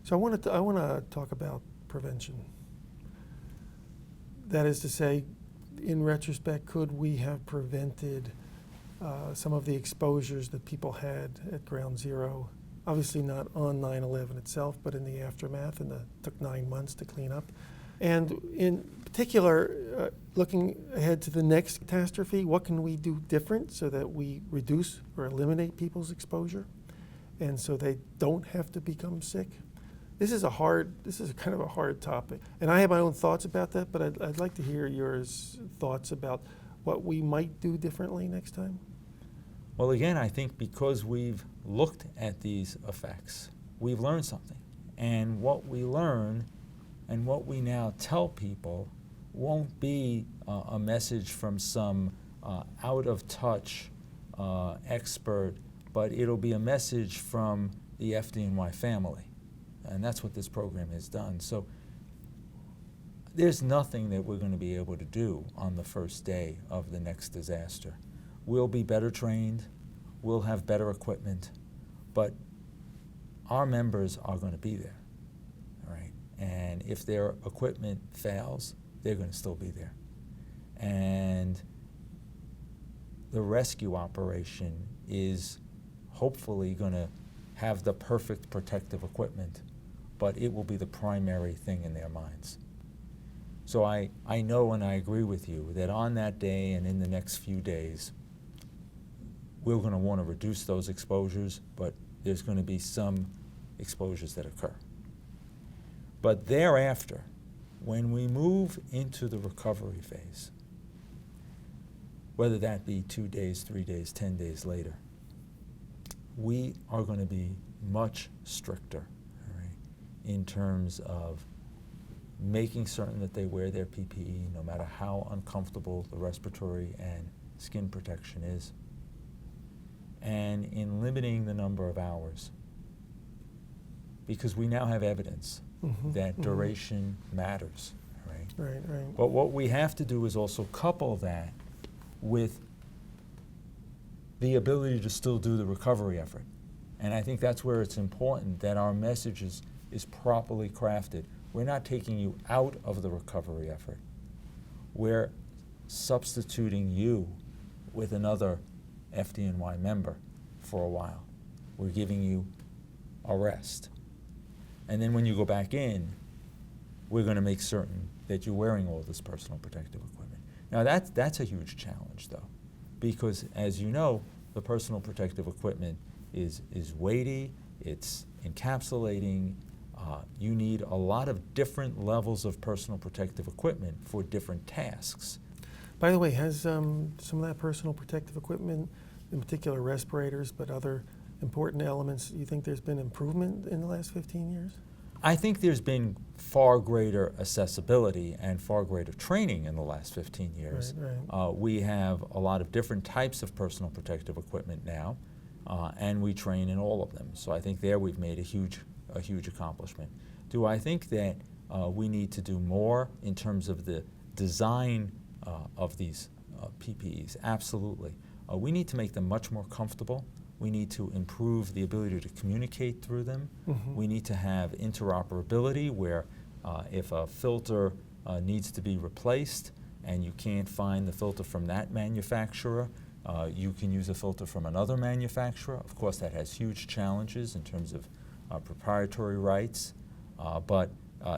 So I want to talk about prevention. That is to say, in retrospect, could we have prevented some of the exposures that people had at Ground Zero? Obviously not on 9/11 itself, but in the aftermath, and it took 9 months to clean up. And in particular, looking ahead to the next catastrophe, what can we do different so that we reduce or eliminate people's exposure, and so they don't have to become sick? This is kind of a hard topic. And I have my own thoughts about that, but I'd like to hear yours thoughts about what we might do differently next time. Well, again, I think because we've looked at these effects, we've learned something. And what we learn and what we now tell people won't be a message from some out-of-touch expert, but it'll be a message from the FDNY family. And that's what this program has done. So there's nothing that we're going to be able to do on the first day of the next disaster. We'll be better trained, we'll have better equipment, but our members are going to be there, all right? And if their equipment fails, they're going to still be there. And the rescue operation is hopefully going to have the perfect protective equipment, but it will be the primary thing in their minds. So I know and I agree with you that on that day and in the next few days, we're going to want to reduce those exposures, but there's going to be some exposures that occur. But thereafter, when we move into the recovery phase, whether that be 2 days, 3 days, 10 days later, we are going to be much stricter, all right, in terms of making certain that they wear their PPE no matter how uncomfortable the respiratory and skin protection is, and in limiting the number of hours, because we now have evidence that duration matters, right? Right. But what we have to do is also couple that with the ability to still do the recovery effort. And I think that's where it's important that our message is properly crafted. We're not taking you out of the recovery effort. We're substituting you with another FDNY member for a while. We're giving you a rest. And then when you go back in, we're going to make certain that you're wearing all this personal protective equipment. Now that's a huge challenge though, because as you know, the personal protective equipment is weighty, it's encapsulating, you need a lot of different levels of personal protective equipment for different tasks. By the way, has some of that personal protective equipment, in particular respirators, but other important elements, you think there's been improvement in the last 15 years? I think there's been far greater accessibility and far greater training in the last 15 years. Right. We have a lot of different types of personal protective equipment now, and we train in all of them. So I think there we've made a huge accomplishment. Do I think that we need to do more in terms of the design of these PPEs? Absolutely. We need to make them much more comfortable. We need to improve the ability to communicate through them. We need to have interoperability where if a filter needs to be replaced and you can't find the filter from that manufacturer, you can use a filter from another manufacturer. Of course, that has huge challenges in terms of proprietary rights. But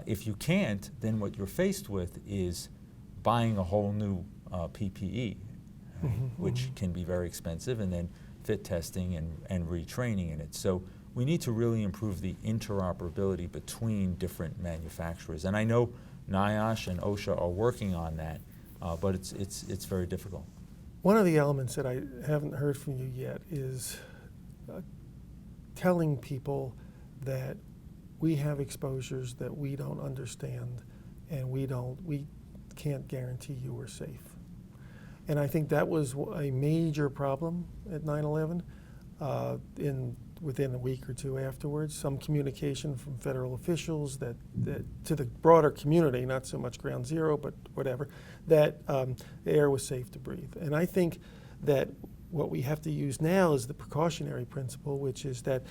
if you can't, then what you're faced with is buying a whole new PPE, which can be very expensive, and then fit testing and retraining in it. So we need to really improve the interoperability between different manufacturers. And I know NIOSH and OSHA are working on that, but it's very difficult. One of the elements that I haven't heard from you yet is telling people that we have exposures that we don't understand, and we can't guarantee you we're safe. And I think that was a major problem at 9/11. Within a week or two afterwards, some communication from federal officials that to the broader community, not so much Ground Zero, but whatever, that the air was safe to breathe. And I think that what we have to use now is the precautionary principle, which is that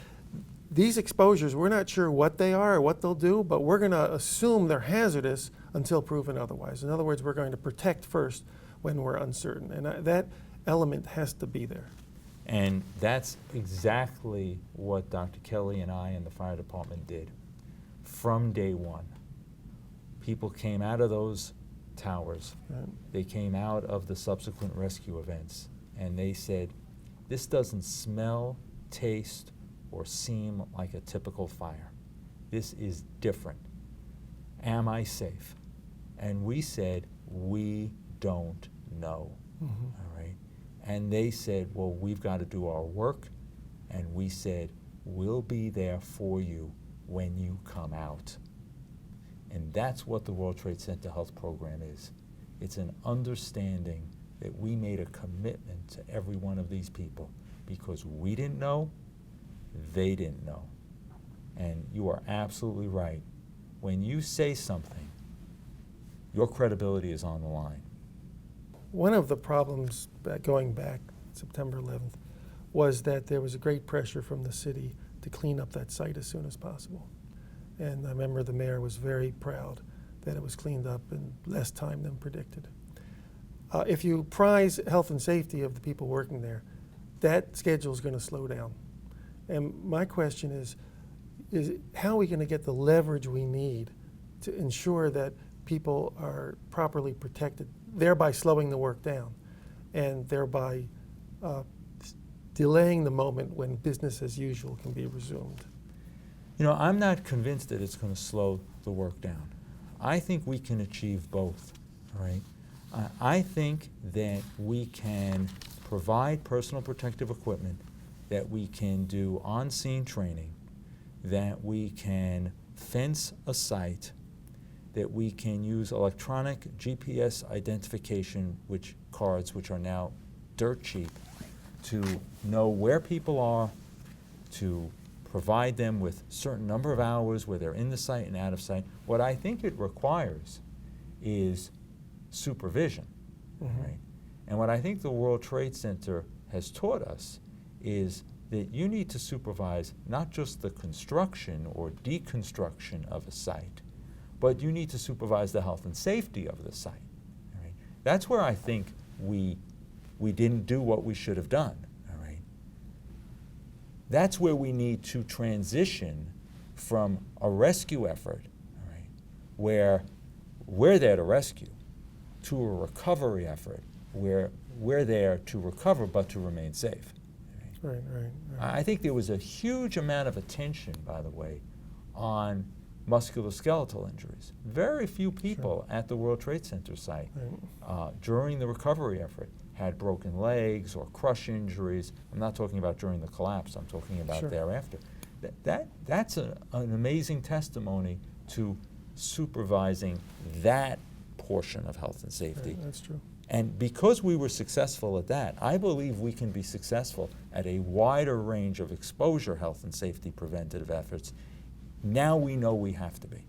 these exposures, we're not sure what they are or what they'll do, but we're going to assume they're hazardous until proven otherwise. In other words, we're going to protect first when we're uncertain. And that element has to be there. And that's exactly what Dr. Kelly and I and the fire department did from day one. People came out of those towers. Right. They came out of the subsequent rescue events, and they said, this doesn't smell, taste, or seem like a typical fire. This is different. Am I safe? And we said, we don't know. Mm-hmm. All right. And they said, well, we've got to do our work. And we said, we'll be there for you when you come out. And that's what the World Trade Center Health Program is. It's an understanding that we made a commitment to every one of these people because we didn't know, they didn't know. And you are absolutely right. When you say something, your credibility is on the line. One of the problems going back September 11th was that there was a great pressure from the city to clean up that site as soon as possible. And I remember the mayor was very proud that it was cleaned up in less time than predicted. If you prize health and safety of the people working there, that schedule is going to slow down. And my question is how are we going to get the leverage we need to ensure that people are properly protected, thereby slowing the work down and thereby delaying the moment when business as usual can be resumed? You know, I'm not convinced that it's going to slow the work down. I think we can achieve both, all right? I think that we can provide personal protective equipment, that we can do on-scene training, that we can fence a site, that we can use electronic GPS identification cards, which are now dirt cheap, to know where people are, to provide them with a certain number of hours where they're in the site and out of sight. What I think it requires is supervision, Mm-hmm. right? And what I think the World Trade Center has taught us is that you need to supervise not just the construction or deconstruction of a site, but you need to supervise the health and safety of the site. Right? That's where I think we didn't do what we should have done. All right? That's where we need to transition from a rescue effort, all right, where we're there to rescue, to a recovery effort where we're there to recover but to remain safe. Right. I think there was a huge amount of attention, by the way, on musculoskeletal injuries. Very few people at the World Trade Center site during the recovery effort had broken legs or crush injuries. I'm not talking about during the collapse, I'm talking about thereafter. That's an amazing testimony to supervising that portion of health and safety. Right, that's true. And because we were successful at that, I believe we can be successful at a wider range of exposure health and safety preventative efforts. Now we know we have to be.